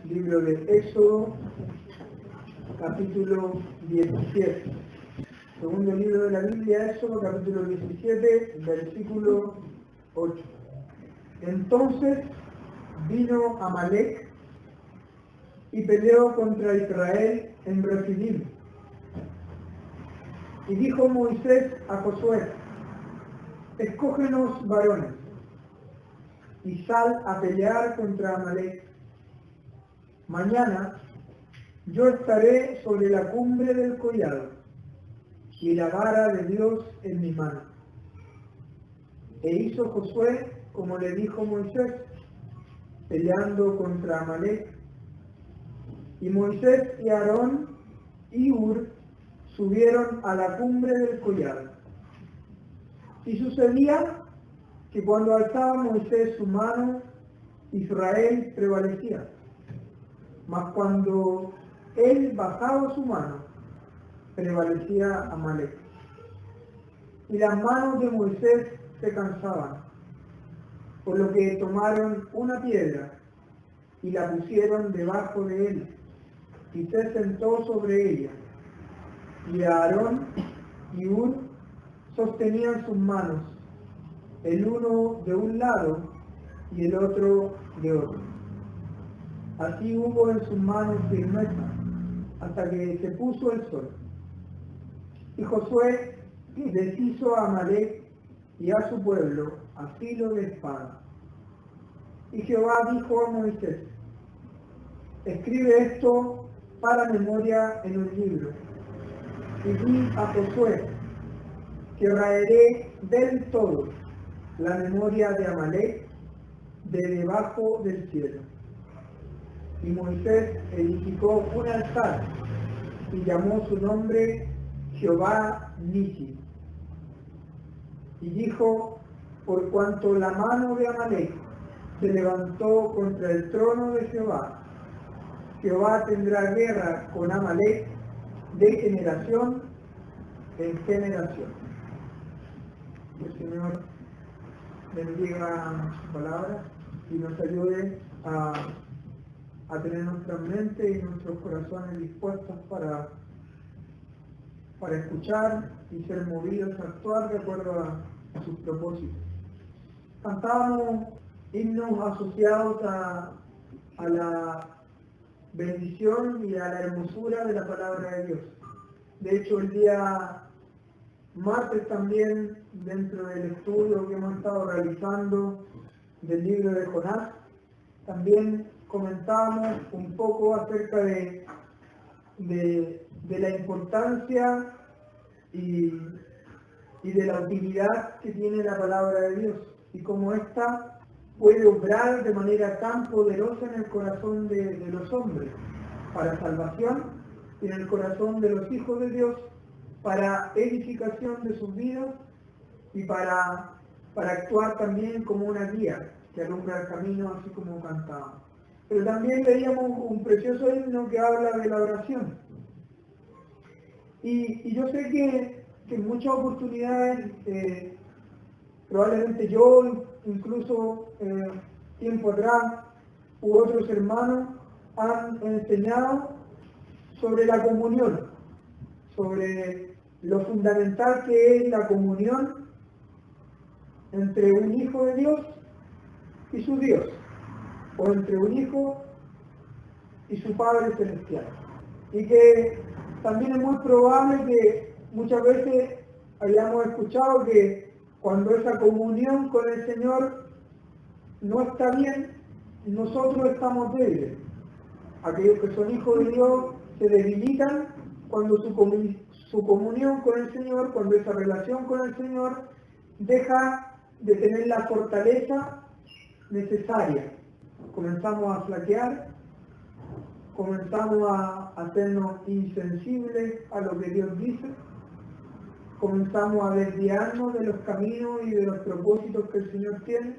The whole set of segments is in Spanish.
libro de Éxodo, capítulo 17. Segundo libro de la Biblia, Éxodo, capítulo 17, versículo 8. Entonces vino Amalec y peleó contra Israel en Refidim. Y dijo Moisés a Josué: escógenos varones y sal a pelear contra Amalec. Mañana yo estaré sobre la cumbre del collado y la vara de Dios en mi mano. E hizo Josué como le dijo Moisés, peleando contra Amalec. Y Moisés y Aarón y Hur subieron a la cumbre del collado. Y sucedía que cuando alzaba Moisés su mano, Israel prevalecía. Mas cuando él bajaba su mano, prevalecía Amalec. Y las manos de Moisés se cansaban, por lo que tomaron una piedra y la pusieron debajo de él, y se sentó sobre ella. Y Aarón y Hur sostenían sus manos, el uno de un lado y el otro de otro. Así hubo en sus manos firmeza, hasta que se puso el sol. Y Josué deshizo a Amalec y a su pueblo a filo de espada. Y Jehová dijo a Moisés: escribe esto para memoria en un libro, y di a Josué que raeré del todo la memoria de Amalec de debajo del cielo. Y Moisés edificó un altar y llamó su nombre Jehová Nisi. Y dijo: por cuanto la mano de Amalec se levantó contra el trono de Jehová, Jehová tendrá guerra con Amalec de generación en generación. El Señor bendiga su palabra y nos ayude a tener nuestra mente y nuestros corazones dispuestos para escuchar y ser movidos a actuar de acuerdo a sus propósitos. Cantábamos himnos asociados a la bendición y a la hermosura de la palabra de Dios. De hecho, el día martes también, dentro del estudio que hemos estado realizando del libro de Jonás, también comentábamos un poco acerca de la importancia y de la utilidad que tiene la palabra de Dios y cómo ésta puede obrar de manera tan poderosa en el corazón de los hombres para salvación y en el corazón de los hijos de Dios para edificación de sus vidas y para actuar también como una guía que alumbra el camino, así como cantábamos. Pero también leíamos un precioso himno que habla de la oración. Y yo sé que en muchas oportunidades, probablemente yo, incluso tiempo atrás, u otros hermanos, han enseñado sobre la comunión, sobre lo fundamental que es la comunión entre un hijo de Dios y su Dios, o entre un hijo y su Padre Celestial. Y que también es muy probable que muchas veces hayamos escuchado que cuando esa comunión con el Señor no está bien, nosotros estamos débiles. Aquellos que son hijos de Dios se debilitan cuando su comunión con el Señor, cuando esa relación con el Señor deja de tener la fortaleza necesaria. Comenzamos a flaquear, comenzamos a hacernos insensibles a lo que Dios dice, comenzamos a desviarnos de los caminos y de los propósitos que el Señor tiene,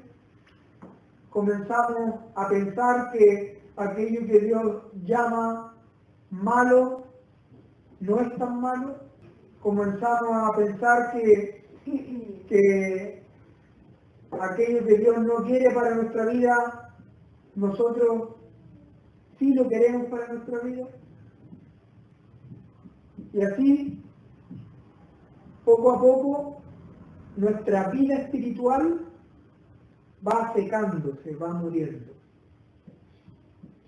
comenzamos a pensar que aquello que Dios llama malo no es tan malo, comenzamos a pensar que aquello que Dios no quiere para nuestra vida, nosotros ¿Sí lo queremos para nuestra vida? Y así, poco a poco, nuestra vida espiritual va secándose, va muriendo.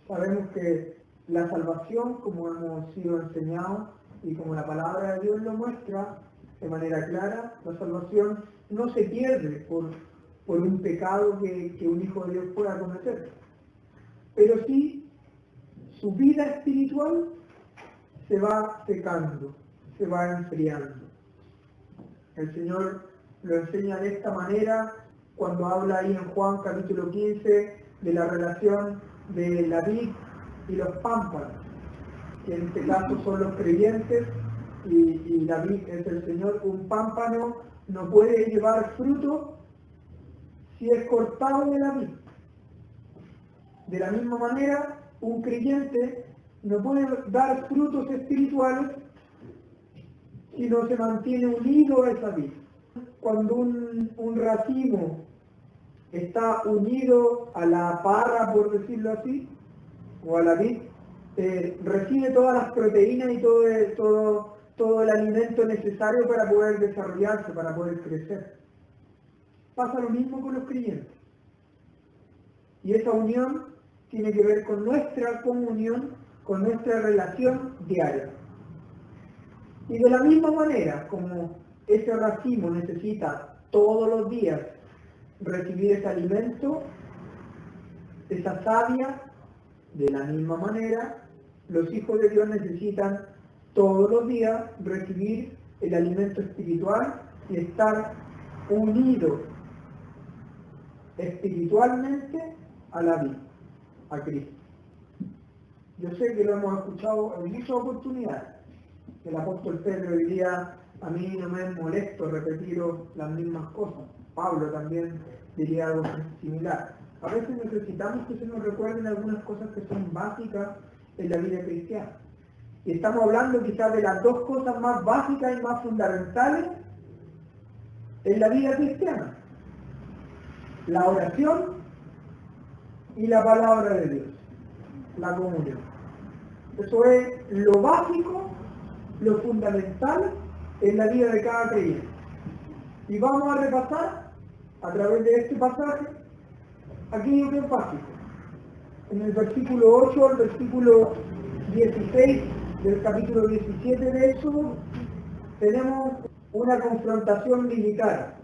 Sabemos que la salvación, como hemos sido enseñados y como la palabra de Dios lo muestra de manera clara, la salvación no se pierde por un pecado que un hijo de Dios pueda cometer, pero sí su vida espiritual se va secando, se va enfriando. El Señor lo enseña de esta manera cuando habla ahí en Juan capítulo 15 de la relación de la vid y los pámpanos, que en este caso son los creyentes y la vid es el Señor. Un pámpano no puede llevar fruto si es cortado de la vid. De la misma manera, un creyente no puede dar frutos espirituales si no se mantiene unido a esa vid. Cuando un racimo está unido a la parra, por decirlo así, o a la vid, recibe todas las proteínas y todo el alimento necesario para poder desarrollarse, para poder crecer. Pasa lo mismo con los creyentes. Y esa unión tiene que ver con nuestra comunión, con nuestra relación diaria. Y de la misma manera, como ese racimo necesita todos los días recibir ese alimento, esa savia, de la misma manera, los hijos de Dios necesitan todos los días recibir el alimento espiritual y estar unidos espiritualmente a la vida, a Cristo. Yo sé que lo hemos escuchado en muchas oportunidades. El apóstol Pedro diría: a mí no me es molesto repetir las mismas cosas. Pablo también diría algo similar. A veces necesitamos que se nos recuerden algunas cosas que son básicas en la vida cristiana. Y estamos hablando quizás de las dos cosas más básicas y más fundamentales en la vida cristiana: la oración y la palabra de Dios, la comunión. Eso es lo básico, lo fundamental en la vida de cada creyente. Y vamos a repasar a través de este pasaje aquello que es básico. En el versículo 8 al versículo 16 del capítulo 17 de Éxodo tenemos una confrontación militar,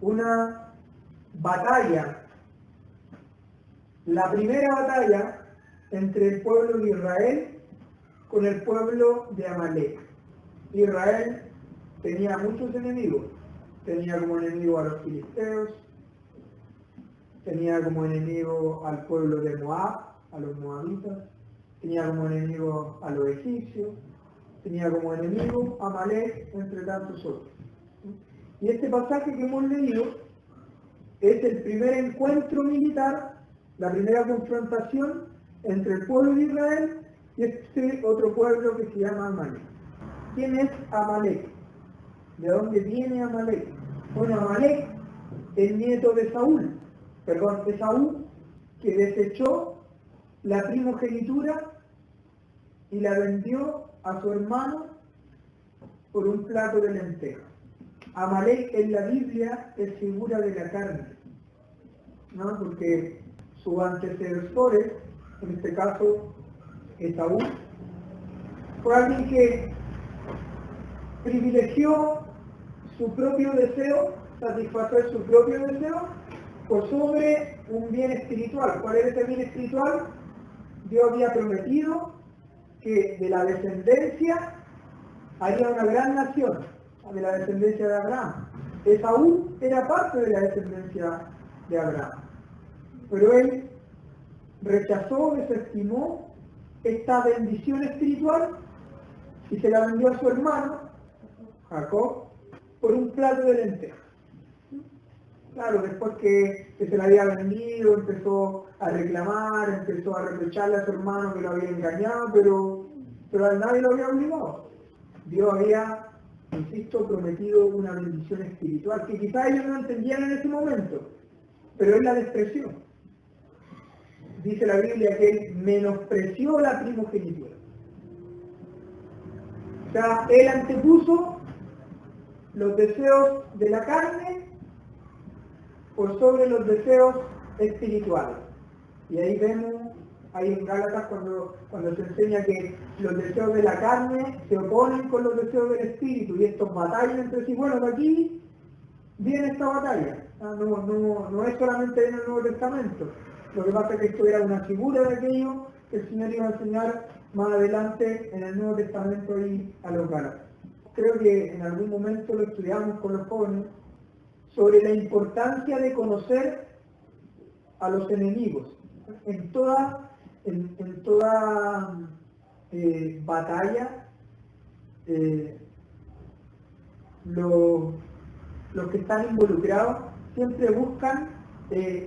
una batalla, la primera batalla entre el pueblo de Israel con el pueblo de Amalek. Israel tenía muchos enemigos. Tenía como enemigo a los filisteos, tenía como enemigo al pueblo de Moab, a los moabitas, tenía como enemigo a los egipcios, tenía como enemigo a Amalek, entre tantos otros. Y este pasaje que hemos leído es el primer encuentro militar, la primera confrontación entre el pueblo de Israel y este otro pueblo que se llama Amalek. ¿Quién es Amalek? ¿De dónde viene Amalek? Bueno, Amalek es nieto de Saúl, que desechó la primogenitura y la vendió a su hermano por un plato de lentejas. Amalek en la Biblia es figura de la carne, ¿no? Porque sus antecesores, en este caso Esaú, fue alguien que privilegió su propio deseo, satisfacer su propio deseo, por sobre un bien espiritual. ¿Cuál era ese bien espiritual? Dios había prometido que de la descendencia haría una gran nación, de la descendencia de Abraham. Esaú era parte de la descendencia de Abraham, pero él rechazó, desestimó esta bendición espiritual y se la vendió a su hermano, Jacob, por un plato de lentejas. Claro, después que se la había vendido, empezó a reclamar, empezó a reprocharle a su hermano que lo había engañado, pero a nadie lo había obligado. Dios había, insisto, prometido una bendición espiritual que quizás ellos no entendían en ese momento, pero él la despreció. dice la Biblia que él menospreció la primogenitura. O sea, él antepuso los deseos de la carne por sobre los deseos espirituales. Y ahí vemos, ahí en Gálatas, cuando se enseña que los deseos de la carne se oponen con los deseos del espíritu y estos batallan entre sí. Bueno, de aquí viene esta batalla. No es solamente en el Nuevo Testamento. Lo que pasa es que esto era una figura de aquello que el Señor iba a enseñar más adelante en el Nuevo Testamento y a los Gálatas. Creo que en algún momento lo estudiamos con los jóvenes sobre la importancia de conocer a los enemigos. En toda batalla, los que están involucrados siempre buscan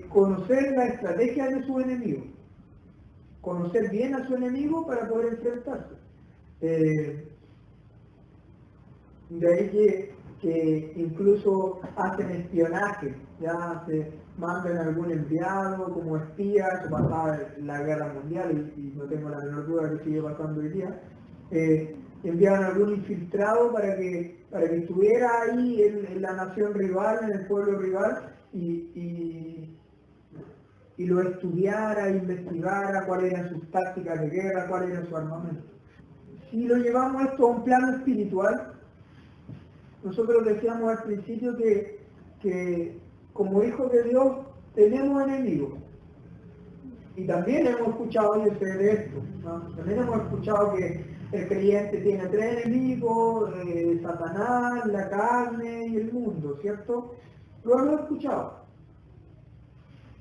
conocer la estrategia de su enemigo, conocer bien a su enemigo para poder enfrentarse. De ahí que incluso hacen espionaje, ya se mandan algún enviado como espía, que pasaba la guerra mundial y no tengo la menor duda que sigue pasando hoy día, enviaban algún infiltrado para que estuviera ahí en la nación rival, en el pueblo rival, y lo estudiara, investigara cuáles eran sus tácticas de guerra, cuál era su armamento. Si lo llevamos esto a un plano espiritual, nosotros decíamos al principio que como hijos de Dios tenemos enemigos. Y también hemos escuchado, yo sé de esto, ¿no? También hemos escuchado que el creyente tiene 3 enemigos, Satanás, la carne y el mundo, ¿cierto? Lo hemos escuchado.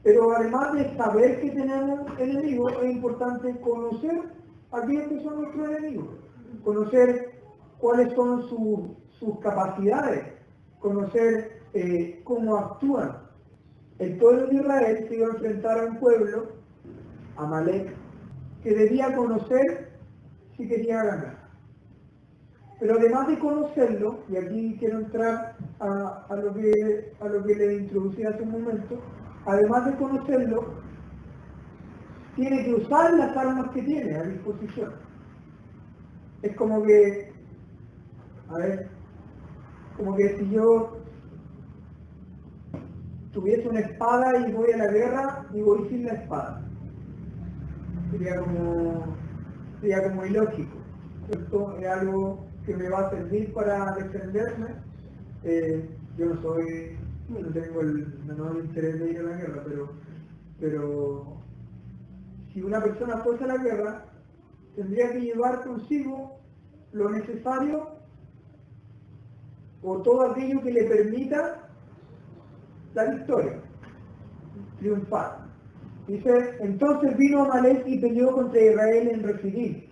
Pero además de saber que tenemos enemigos, es importante conocer a quiénes son nuestros enemigos, conocer cuáles son sus capacidades, conocer cómo actúan. El pueblo de Israel se iba a enfrentar a un pueblo, Amalek, que debía conocer si quería ganar. Pero además de conocerlo, y aquí quiero entrar a lo que le introducí hace un momento, además de conocerlo, tiene que usar las armas que tiene a disposición. Es como que, como que si yo tuviese una espada y voy a la guerra y voy sin la espada. Sería como ilógico. Esto es algo que me va a servir para defenderme. Yo no tengo el menor interés de ir a la guerra, pero si una persona fuese a la guerra, tendría que llevar consigo lo necesario o todo aquello que le permita la victoria, triunfar. Dice, entonces vino Amalek y peleó contra Israel en Refidim.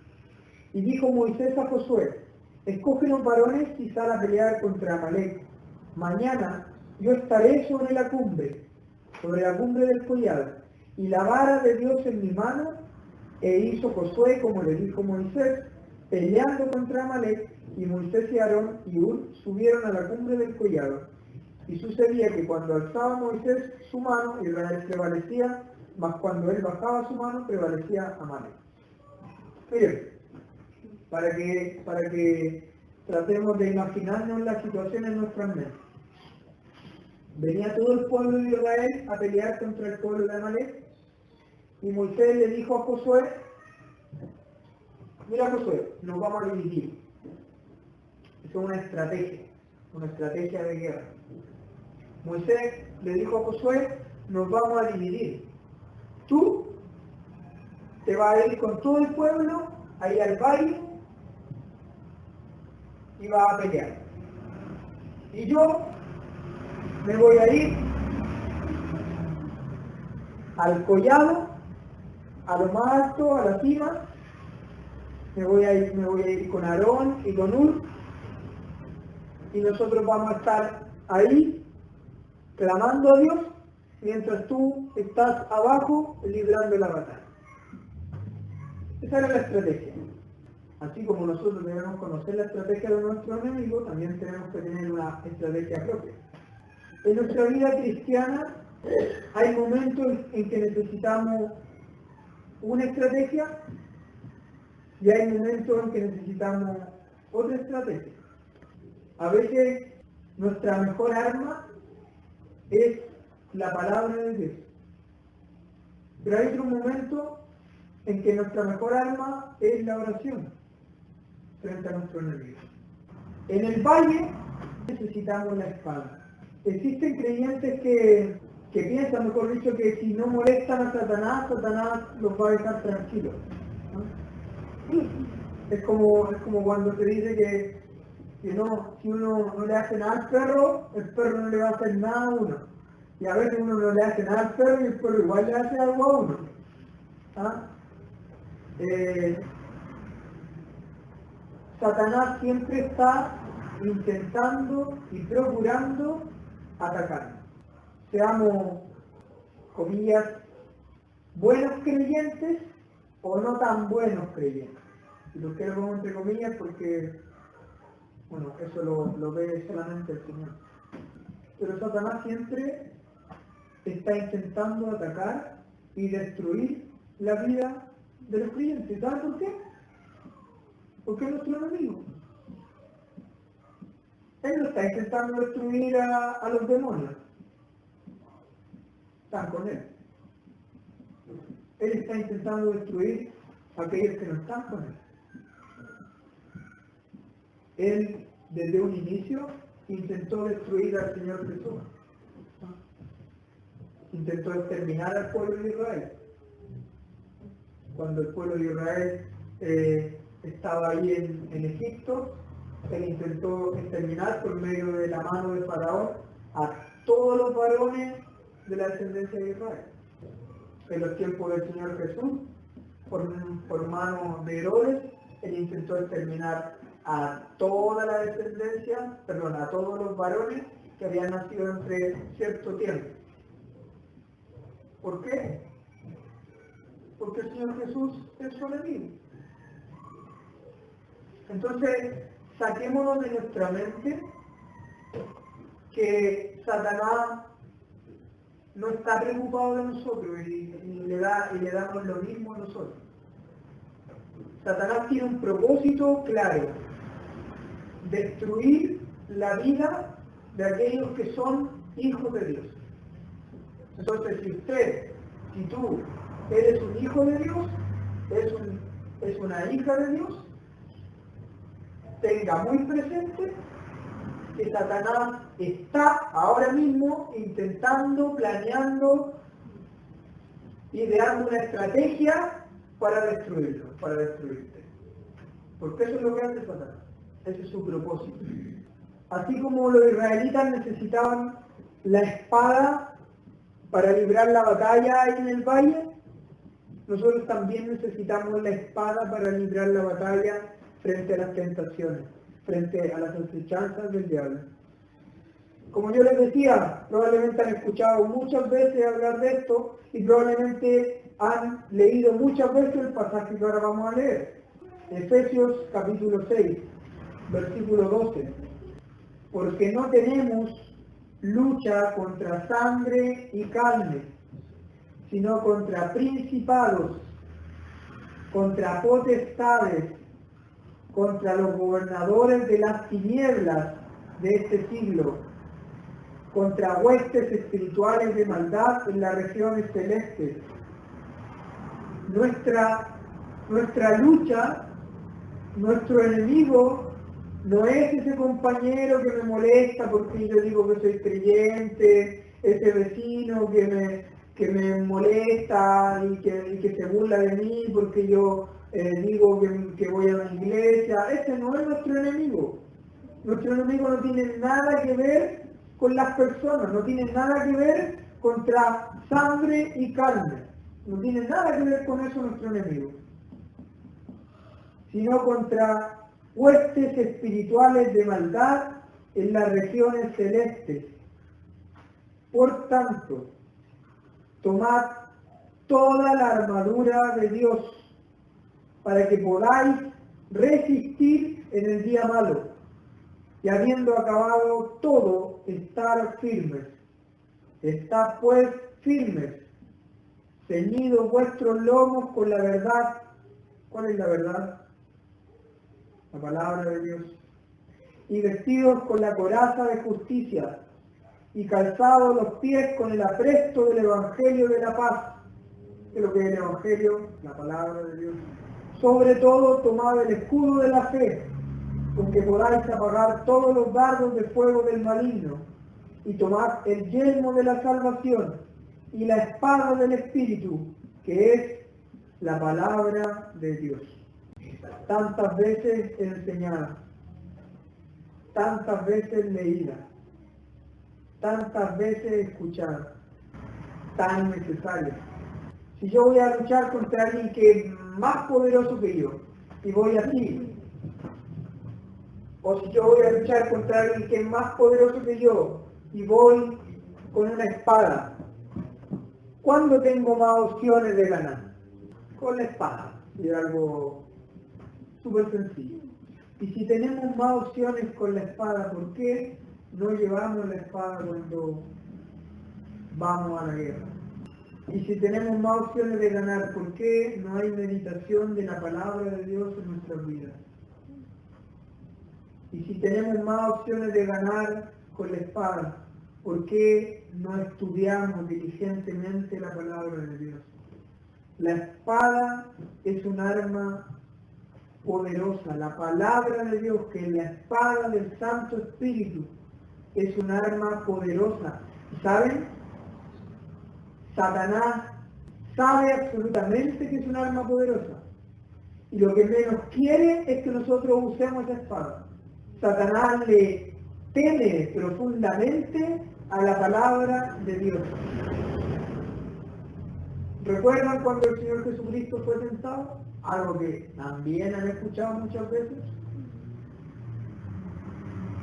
Y dijo Moisés a Josué, escoge los varones y sal a pelear contra Amalek. Mañana yo estaré sobre la cumbre del collado, y la vara de Dios en mi mano, e hizo Josué como le dijo Moisés, peleando contra Amalek, y Moisés y Aarón y Hur subieron a la cumbre del collado. Y sucedía que cuando alzaba Moisés su mano, Israel prevalecía, mas cuando él bajaba su mano, prevalecía Amalek. Miren, para que tratemos de imaginarnos la situación en nuestras mentes. Venía todo el pueblo de Israel a pelear contra el pueblo de Amalek, y Moisés le dijo a Josué, mira Josué, nos vamos a dividir. Eso es una estrategia de guerra. Moisés le dijo a Josué, nos vamos a dividir. Tú te vas a ir con todo el pueblo ahí al valle y vas a pelear. Y yo me voy a ir al collado, a lo más alto, a la cima. Me voy a ir con Aarón y con Hur, y nosotros vamos a estar ahí clamando a Dios mientras tú estás abajo librando la batalla. Esa era la estrategia. Así como nosotros debemos conocer la estrategia de nuestro enemigo, también tenemos que tener una estrategia propia. En nuestra vida cristiana hay momentos en que necesitamos una estrategia y hay momentos en que necesitamos otra estrategia. A veces nuestra mejor arma es la palabra de Dios. Pero hay otro momento en que nuestra mejor arma es la oración frente a nuestro enemigo. En el valle necesitamos la espada. Existen creyentes que piensan, mejor dicho, que si no molestan a Satanás, Satanás los va a dejar tranquilos, ¿no? Es como cuando se dice que no, si uno no le hace nada al perro, el perro no le va a hacer nada a uno. Y a veces uno no le hace nada al perro y el perro igual le hace algo a uno. ¿Ah? Satanás siempre está intentando y procurando atacarnos. Seamos, comillas, buenos creyentes o no tan buenos creyentes. Y lo quiero como entre comillas porque, bueno, eso lo ve solamente el Señor. Pero Satanás siempre está intentando atacar y destruir la vida de los creyentes. ¿Saben por qué? Porque es nuestro enemigo. Él no está intentando destruir a los demonios. Están con él. Él está intentando destruir a aquellos que no están con él. Él, desde un inicio, intentó destruir al Señor Jesús. Intentó exterminar al pueblo de Israel. Cuando el pueblo de Israel estaba ahí en Egipto, él intentó exterminar por medio de la mano de Faraón a todos los varones de la descendencia de Israel. En los tiempos del Señor Jesús, por mano de Herodes, él intentó exterminar a toda la descendencia, a todos los varones que habían nacido entre cierto tiempo. ¿Por qué? Porque el Señor Jesús es su enemigo. Entonces, saquémonos de nuestra mente que Satanás no está preocupado de nosotros y le damos lo mismo a nosotros. Satanás tiene un propósito claro: destruir la vida de aquellos que son hijos de Dios. Entonces, si tú eres un hijo de Dios, es una hija de Dios, tenga muy presente que Satanás está ahora mismo intentando, planeando, ideando una estrategia para destruirlo, para destruirte. Porque eso es lo que hace Satanás. Ese es su propósito. Así como los israelitas necesitaban la espada para librar la batalla ahí en el valle, nosotros también necesitamos la espada para librar la batalla frente a las tentaciones, frente a las acechanzas del diablo. Como yo les decía, probablemente han escuchado muchas veces hablar de esto y probablemente han leído muchas veces el pasaje que ahora vamos a leer. Efesios capítulo 6, versículo 12. Porque no tenemos lucha contra sangre y carne, sino contra principados, contra potestades, contra los gobernadores de las tinieblas de este siglo, contra huestes espirituales de maldad en las regiones celestes. Nuestra lucha, nuestro enemigo, no es ese compañero que me molesta porque yo digo que soy creyente, ese vecino que me molesta y que se burla de mí porque yo digo que voy a la iglesia. Ese no es nuestro enemigo. Nuestro enemigo no tiene nada que ver con las personas, no tiene nada que ver contra sangre y carne. No tiene nada que ver con eso nuestro enemigo. Sino contra huestes espirituales de maldad en las regiones celestes. Por tanto, tomad toda la armadura de Dios para que podáis resistir en el día malo y habiendo acabado todo, estar firmes. Estad pues firmes, ceñidos vuestros lomos con la verdad. ¿Cuál es la verdad? La palabra de Dios. Y vestidos con la coraza de justicia, y calzados los pies con el apresto del Evangelio de la paz. ¿Qué es lo que es el Evangelio? La palabra de Dios. Sobre todo, tomad el escudo de la fe, con que podáis apagar todos los dardos de fuego del maligno, y tomad el yelmo de la salvación, y la espada del Espíritu, que es la palabra de Dios. Tantas veces enseñada, tantas veces leída, tantas veces escuchada, tan necesaria. Si yo voy a luchar contra alguien que es más poderoso que yo, y voy así, o si yo voy a luchar contra alguien que es más poderoso que yo, y voy con una espada, ¿cuándo tengo más opciones de ganar? Con la espada. Y es algo súper sencillo. Y si tenemos más opciones con la espada, ¿por qué no llevamos la espada cuando vamos a la guerra? Y si tenemos más opciones de ganar, ¿por qué no hay meditación de la palabra de Dios en nuestras vidas? Y si tenemos más opciones de ganar con la espada, ¿por qué no estudiamos diligentemente la palabra de Dios? La espada es un arma poderosa. La palabra de Dios, que es la espada del Santo Espíritu, es un arma poderosa. ¿Saben? Satanás sabe absolutamente que es un arma poderosa. Y lo que menos quiere es que nosotros usemos esa espada. Satanás le teme profundamente a la palabra de Dios. ¿Recuerdan cuando el Señor Jesucristo fue tentado? Algo que también han escuchado muchas veces.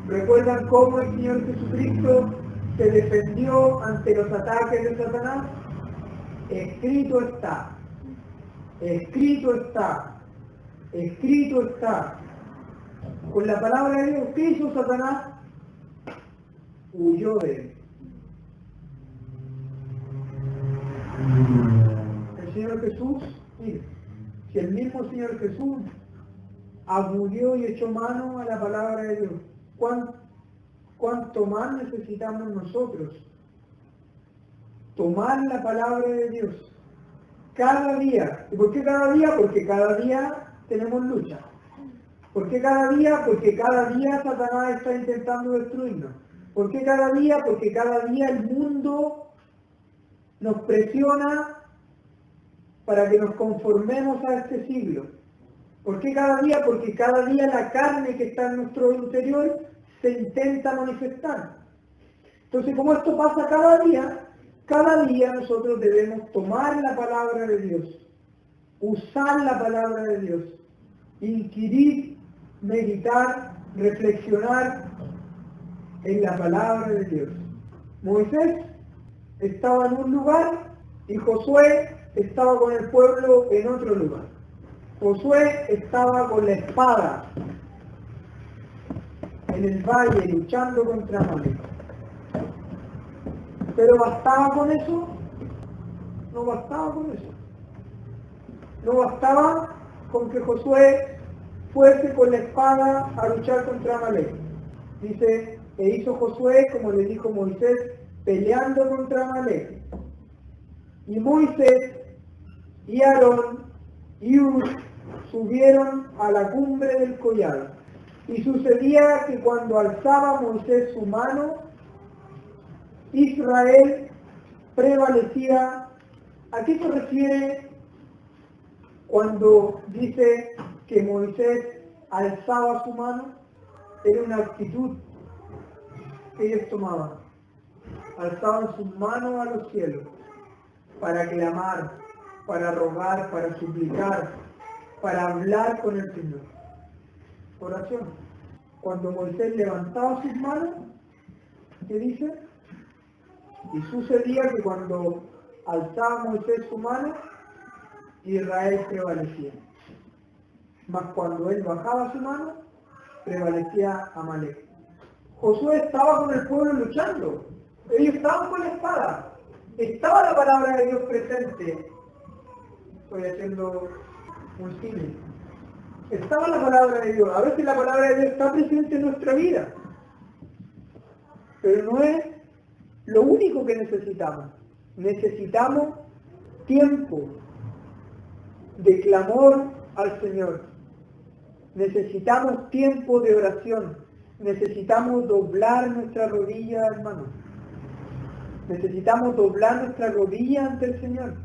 ¿Recuerdan cómo el Señor Jesucristo se defendió ante los ataques de Satanás? Escrito está, escrito está, escrito está. Con la palabra de Dios, ¿qué hizo Satanás? Huyó de él. El Señor Jesús, mire, si el mismo Señor Jesús acudió y echó mano a la palabra de Dios, ¿cuánto más necesitamos nosotros tomar la palabra de Dios cada día? ¿Y por qué cada día? Porque cada día tenemos lucha. ¿Por qué cada día? Porque cada día Satanás está intentando destruirnos. ¿Por qué cada día? Porque cada día el mundo nos presiona para que nos conformemos a este siglo. ¿Por qué cada día? Porque cada día la carne que está en nuestro interior se intenta manifestar. Entonces, como esto pasa cada día nosotros debemos tomar la palabra de Dios, usar la palabra de Dios, inquirir, meditar, reflexionar en la palabra de Dios. Moisés estaba en un lugar y Josué estaba con el pueblo en otro lugar. Josué estaba con la espada en el valle luchando contra Amalek. ¿Pero bastaba con eso? No bastaba con eso. No bastaba con que Josué fuese con la espada a luchar contra Amalek. Dice, e hizo Josué, como le dijo Moisés, peleando contra Amalek. Y Moisés y Aarón y Hur subieron a la cumbre del collado. Y sucedía que cuando alzaba Moisés su mano, Israel prevalecía. ¿A qué se refiere cuando dice que Moisés alzaba su mano? Era una actitud que ellos tomaban. Alzaban sus manos a los cielos para clamar, para rogar, para suplicar, para hablar con el Señor. Oración. Cuando Moisés levantaba sus manos, ¿qué dice? Y sucedía que cuando alzaba Moisés su mano, Israel prevalecía. Mas cuando él bajaba su mano, prevalecía Amalek. Josué estaba con el pueblo luchando. Ellos estaban con la espada. Estaba la palabra de Dios presente Estoy haciendo un símil. Estaba la palabra de Dios. A veces la palabra de Dios está presente en nuestra vida, pero no es lo único que necesitamos. Necesitamos tiempo de clamor al Señor. Necesitamos tiempo de oración. Necesitamos doblar nuestra rodilla, hermanos. Necesitamos doblar nuestra rodilla ante el Señor.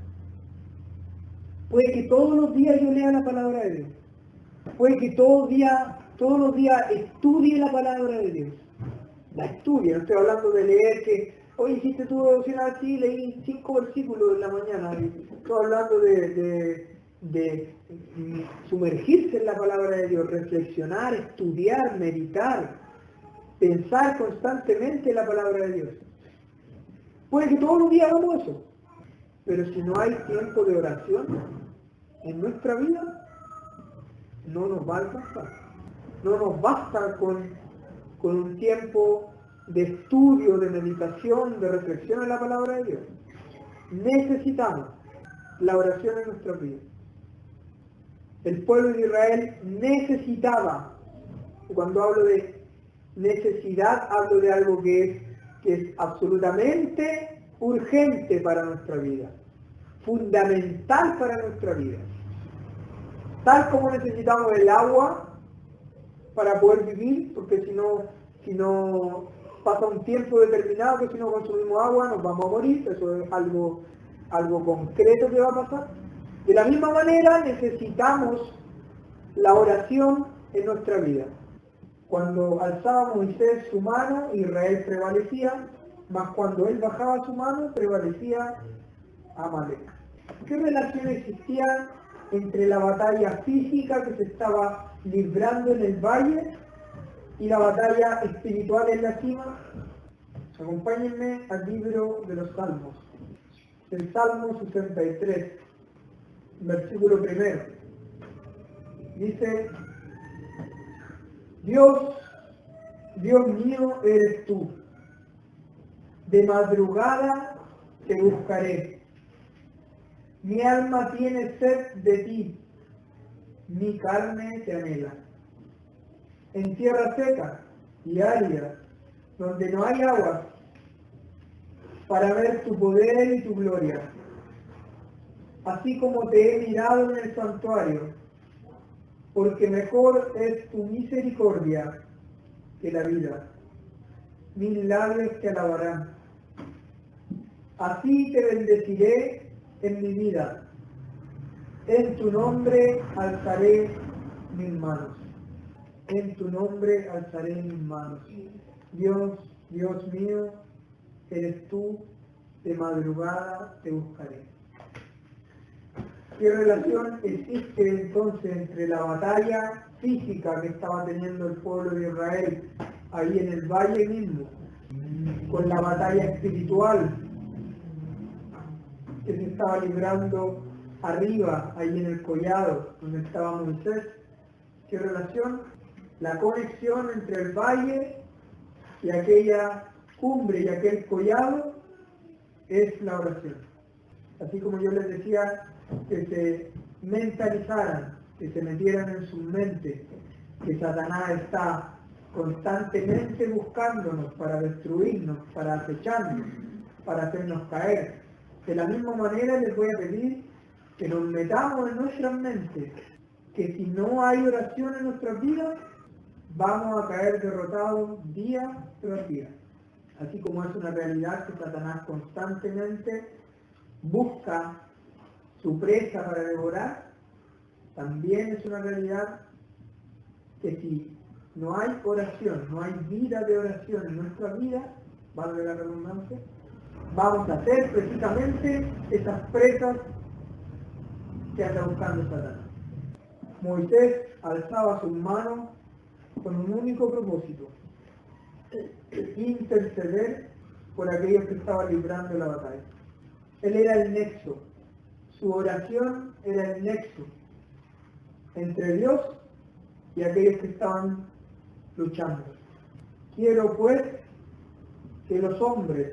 Puede que todos los días yo lea la palabra de Dios. Puede que todos los días estudie la palabra de Dios. La estudie, no estoy hablando de leer que, hoy hiciste tu devocional así, leí 5 versículos en la mañana. Estoy hablando de sumergirse en la palabra de Dios, reflexionar, estudiar, meditar, pensar constantemente en la palabra de Dios. Puede que todos los días hagamos eso, pero si no hay tiempo de oración en nuestra vida, no nos va a alcanzar. No nos basta con un tiempo de estudio, de meditación, de reflexión en la palabra de Dios. Necesitamos la oración en nuestra vida. El pueblo de Israel necesitaba, cuando hablo de necesidad, hablo de algo que es absolutamente urgente para nuestra vida, fundamental para nuestra vida. Tal como necesitamos el agua para poder vivir, porque si no pasa un tiempo determinado que si no consumimos agua nos vamos a morir, eso es algo concreto que va a pasar. De la misma manera necesitamos la oración en nuestra vida. Cuando alzaba Moisés su mano, Israel prevalecía, mas cuando él bajaba su mano, prevalecía Amalek. ¿Qué relación existía entre la batalla física que se estaba librando en el valle y la batalla espiritual en la cima? Acompáñenme al libro de los Salmos. El Salmo 63, versículo 1. Dice: Dios mío eres tú, de madrugada te buscaré. Mi alma tiene sed de ti, mi carne te anhela. En tierra seca y árida, donde no hay agua, para ver tu poder y tu gloria. Así como te he mirado en el santuario, porque mejor es tu misericordia que la vida. Mis labios te alabarán. Así te bendeciré en mi vida. En tu nombre alzaré mis manos. En tu nombre alzaré mis manos. Dios mío, eres tú, de madrugada te buscaré. ¿Qué relación existe entonces entre la batalla física que estaba teniendo el pueblo de Israel ahí en el valle mismo, con la batalla espiritual que se estaba librando arriba, ahí en el collado donde estaba Moisés? ¿Qué relación? La conexión entre el valle y aquella cumbre y aquel collado es la oración. Así como yo les decía, que se mentalizaran, que se metieran en sus mentes que Satanás está constantemente buscándonos para destruirnos, para acecharnos, para hacernos caer. De la misma manera les voy a pedir que nos metamos en nuestras mentes que si no hay oración en nuestras vidas, vamos a caer derrotados día tras día. Así como es una realidad que Satanás constantemente busca su presa para devorar, también es una realidad que si no hay oración, no hay vida de oración en nuestra vida, valga la redundancia, vamos a ser precisamente esas presas que anda buscando Satanás. Moisés alzaba sus manos con un único propósito: interceder por aquellos que estaban librando la batalla. Él era el nexo. Su oración era el nexo entre Dios y aquellos que estaban luchando. Quiero pues que los hombres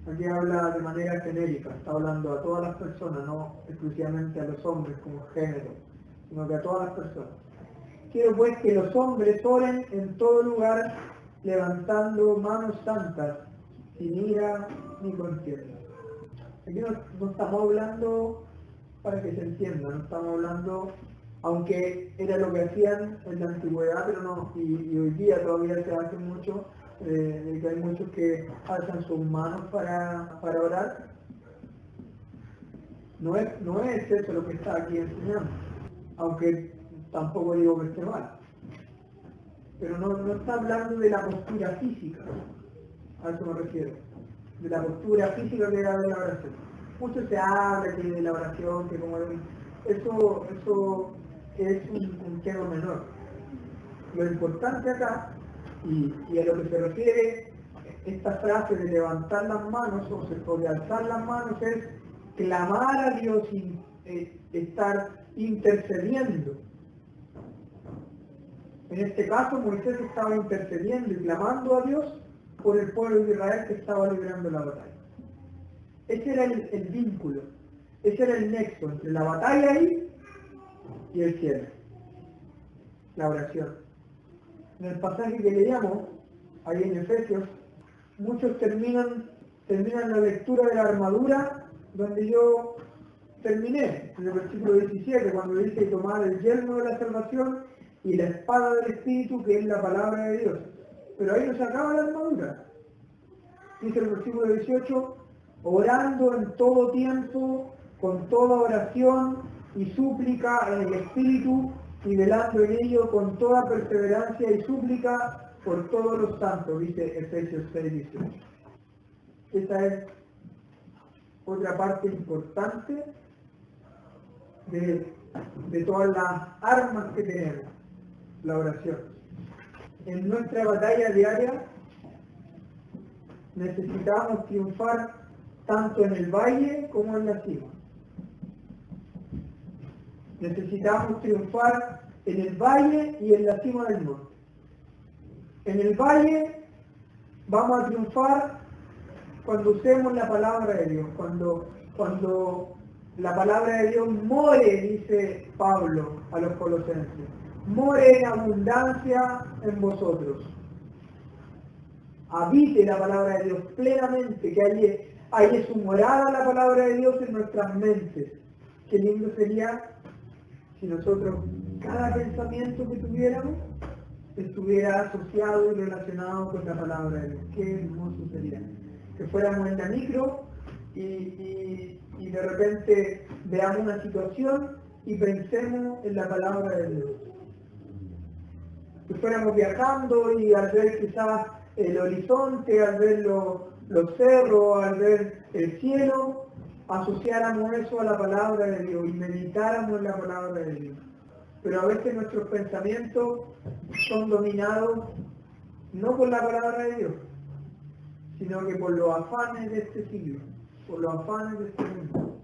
Aquí habla de manera genérica, está hablando a todas las personas, no exclusivamente a los hombres como género, sino que a todas las personas. Quiero pues que los hombres oren en todo lugar, levantando manos santas, sin ira ni contienda. Aquí no estamos hablando, para que se entienda, no estamos hablando, aunque era lo que hacían en la antigüedad, pero no, y hoy día todavía se hace mucho, de que hay muchos que alzan sus manos para orar. No es eso lo que está aquí enseñando, aunque tampoco digo que esté mal. Pero no está hablando de la postura física, a eso me refiero, de la postura física que era de la oración. Mucho se habla que de la oración, que como eso es un tema menor. Lo importante acá, y a lo que se refiere esta frase de levantar las manos o de alzar las manos, es clamar a Dios y estar intercediendo. En este caso Moisés estaba intercediendo y clamando a Dios por el pueblo de Israel que estaba librando la batalla. Ese era el vínculo, ese era el nexo entre la batalla ahí y el cielo, la oración. En el pasaje que leíamos, ahí en Efesios, muchos terminan la lectura de la armadura donde yo terminé, en el versículo 17, cuando dice tomar el yelmo de la salvación y la espada del Espíritu, que es la palabra de Dios. Pero ahí no se acaba la armadura. Dice el versículo 18, orando en todo tiempo, con toda oración y súplica en el Espíritu, y velando en ello con toda perseverancia y súplica por todos los santos, dice Efesios 6:18. Esa es otra parte importante de todas las armas que tenemos, la oración. En nuestra batalla diaria necesitamos triunfar tanto en el valle como en la cima. Necesitamos triunfar en el valle y en la cima del norte. En el valle vamos a triunfar cuando usemos la palabra de Dios, cuando la palabra de Dios more, dice Pablo a los colosenses, more en abundancia en vosotros. Habite la palabra de Dios plenamente, que haya su morada la palabra de Dios en nuestras mentes. Qué lindo sería si nosotros, cada pensamiento que tuviéramos, estuviera asociado y relacionado con la palabra de Dios. Qué hermoso sería. Que fuéramos en la micro y de repente veamos una situación y pensemos en la palabra de Dios. Que fuéramos viajando y al ver quizás el horizonte, al ver los cerros, al ver el cielo, asociáramos eso a la palabra de Dios y meditáramos en la palabra de Dios. Pero a veces nuestros pensamientos son dominados no por la palabra de Dios, sino que por los afanes de este siglo, por los afanes de este mundo.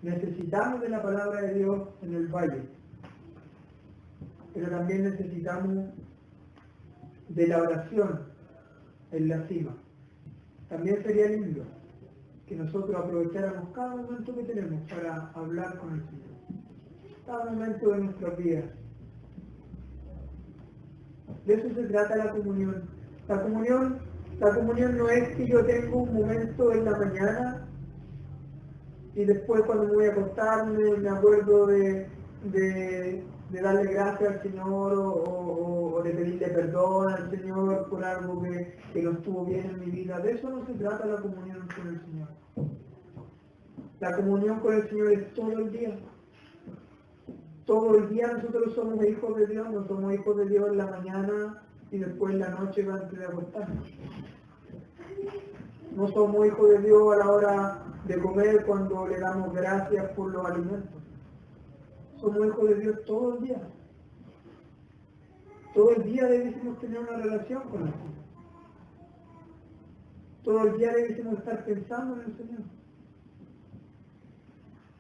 Necesitamos de la palabra de Dios en el valle, pero también necesitamos de la oración en la cima. También sería lindo que nosotros aprovecháramos cada momento que tenemos para hablar con el Señor. Cada momento de nuestras vidas. De eso se trata la comunión. La comunión no es que yo tengo un momento en la mañana y después cuando me voy a acostarme me acuerdo de darle gracias al Señor o de pedirle perdón al Señor por algo que no estuvo bien en mi vida. De eso no se trata la comunión con el Señor. La comunión con el Señor es todo el día. Todo el día nosotros somos hijos de Dios, no somos hijos de Dios en la mañana y después en la noche antes de acostarnos. No somos hijos de Dios a la hora de comer cuando le damos gracias por los alimentos. Somos hijos de Dios todo el día. Todo el día debemos tener una relación con el Señor. Todo el día debemos estar pensando en el Señor.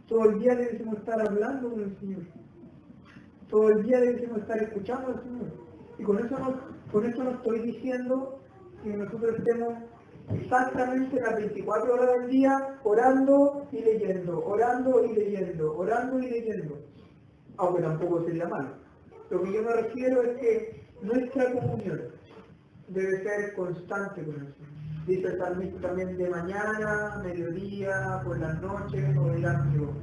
Todo el día debemos estar hablando con el Señor. Todo el día debemos estar escuchando al Señor. Y con eso no estoy diciendo que nosotros estemos exactamente las 24 horas del día orando y leyendo, orando y leyendo, orando y leyendo. Aunque tampoco sería malo. Lo que yo me refiero es que nuestra comunión debe ser constante con el Señor. Dice el salmista también: de mañana, mediodía, por las noches, oirás mi voz.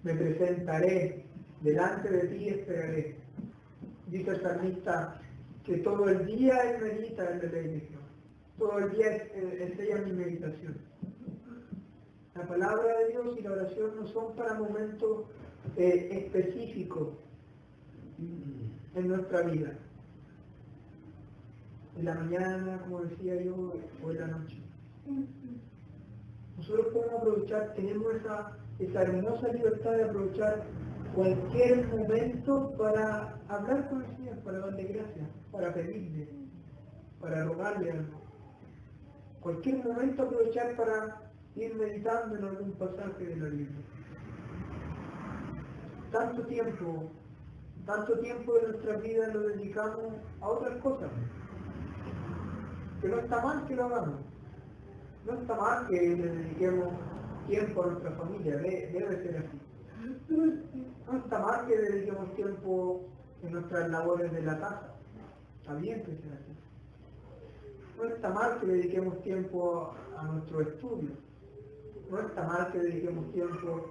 Me presentaré, delante de ti esperaré. Dice el salmista que todo el día él medita en la ley de Dios. Todo el día es ella mi meditación. La palabra de Dios y la oración no son para momentos específicos en nuestra vida. En la mañana, como decía yo, o en la noche. Nosotros podemos aprovechar, tenemos esa hermosa libertad de aprovechar cualquier momento para hablar con el Señor, para darle gracias, para pedirle, para rogarle algo. Cualquier momento aprovechar para ir meditando en algún pasaje de la Biblia. Tanto tiempo de nuestra vida lo dedicamos a otras cosas. Que no está mal que lo hagamos. No está mal que le dediquemos tiempo a nuestra familia, debe ser así. No está mal que dediquemos tiempo en nuestras labores de la casa. Está bien que sea así. No está mal que dediquemos tiempo a nuestro estudio. No está mal que dediquemos tiempo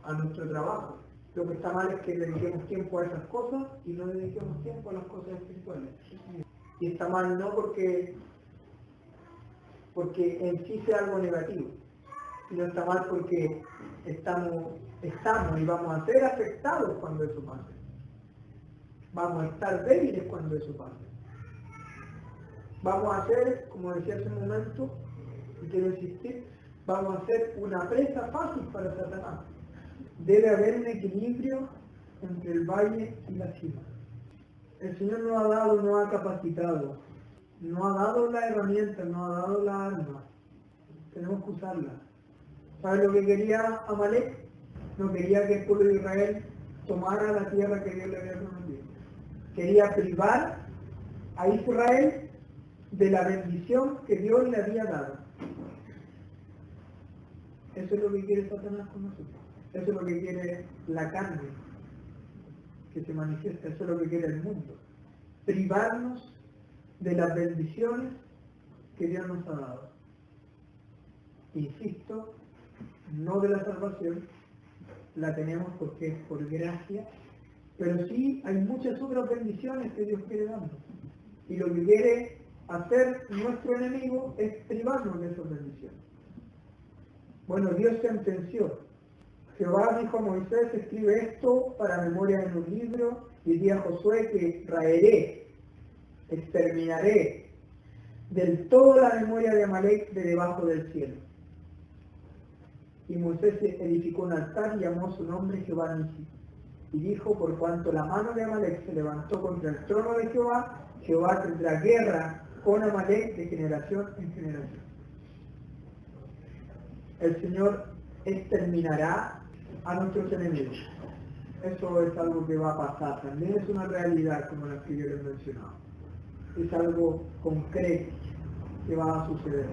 a nuestro trabajo. Lo que está mal es que dediquemos tiempo a esas cosas y no dediquemos tiempo a las cosas espirituales. Y está mal no porque en sí sea algo negativo, sino está mal porque estamos y vamos a ser afectados cuando eso pase. Vamos a estar débiles cuando eso pase. Vamos a ser, como decía hace un momento, y quiero insistir, vamos a ser una presa fácil para Satanás. Debe haber un equilibrio entre el valle y la cima. El Señor nos ha dado, nos ha capacitado, nos ha dado la herramienta, nos ha dado la arma. Tenemos que usarla. ¿Sabes lo que quería Amalek? No quería que el pueblo de Israel tomara la tierra que Dios le había prometido. Quería privar a Israel de la bendición que Dios le había dado. Eso es lo que quiere Satanás con nosotros. Eso es lo que quiere la carne que se manifiesta. Eso es lo que quiere el mundo. Privarnos de las bendiciones que Dios nos ha dado. Insisto, no de la salvación, la tenemos porque es por gracia, pero sí hay muchas otras bendiciones que Dios quiere darnos. Y lo que quiere hacer nuestro enemigo es privarnos de esas bendiciones. Bueno, Dios sentenció. Jehová dijo a Moisés: escribe esto para memoria en un libro, y di a Josué que raeré, exterminaré del todo la memoria de Amalek de debajo del cielo. Y Moisés edificó un altar y llamó su nombre Jehová Nisi. Y dijo: por cuanto la mano de Amalek se levantó contra el trono de Jehová, Jehová tendrá guerra con Amalek de generación en generación. El Señor exterminará a nuestros enemigos. Eso es algo que va a pasar. También es una realidad como la que yo les mencionaba. Es algo concreto que va a suceder.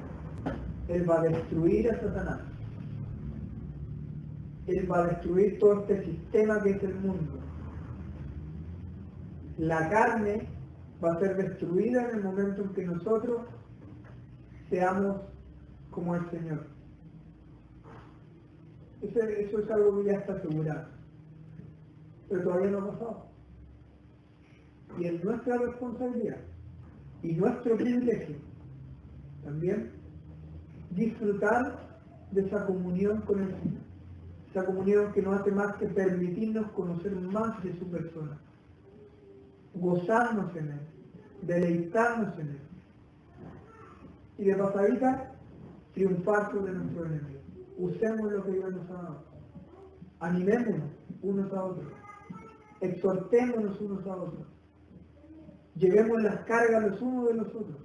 Él va a destruir a Satanás. Él va a destruir todo este sistema que es el mundo. La carne va a ser destruida en el momento en que nosotros seamos como el Señor. Eso es algo que ya está asegurado. Pero todavía no ha pasado. Y es nuestra responsabilidad y nuestro privilegio también disfrutar de esa comunión con el Señor. Esa comunión que no hace más que permitirnos conocer más de su persona, gozarnos en Él, deleitarnos en Él. Y de pasadita, triunfar sobre nuestro enemigo. Usemos lo que Dios nos ha dado. Animémonos unos a otros. Exhortémonos unos a otros. Llevemos las cargas los unos de los otros.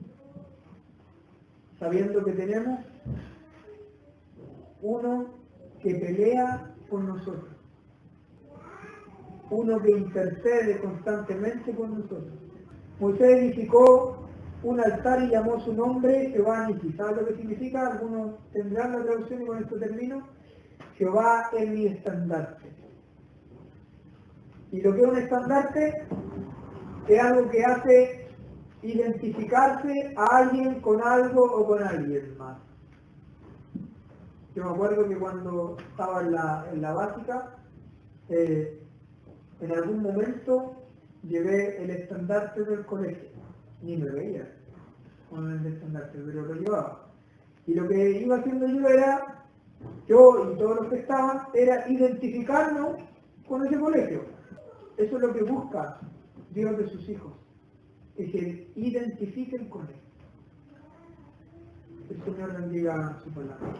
Sabiendo que tenemos uno que pelea por nosotros. Uno que intercede constantemente por nosotros. Moisés edificó un altar y llamó su nombre Jehová Nisi. ¿Sabes lo que significa? Algunos tendrán la traducción y con esto termino. Jehová es mi estandarte. Y lo que es un estandarte es algo que hace identificarse a alguien con algo o con alguien más. Yo me acuerdo que cuando estaba en la básica, en algún momento llevé el estandarte del colegio. Ni me veía con el estandarte, pero lo llevaba. Y lo que iba haciendo yo y todos los que estaban, era identificarnos con ese colegio. Eso es lo que busca Dios de sus hijos, que se identifiquen con él. El Señor bendiga su palabra.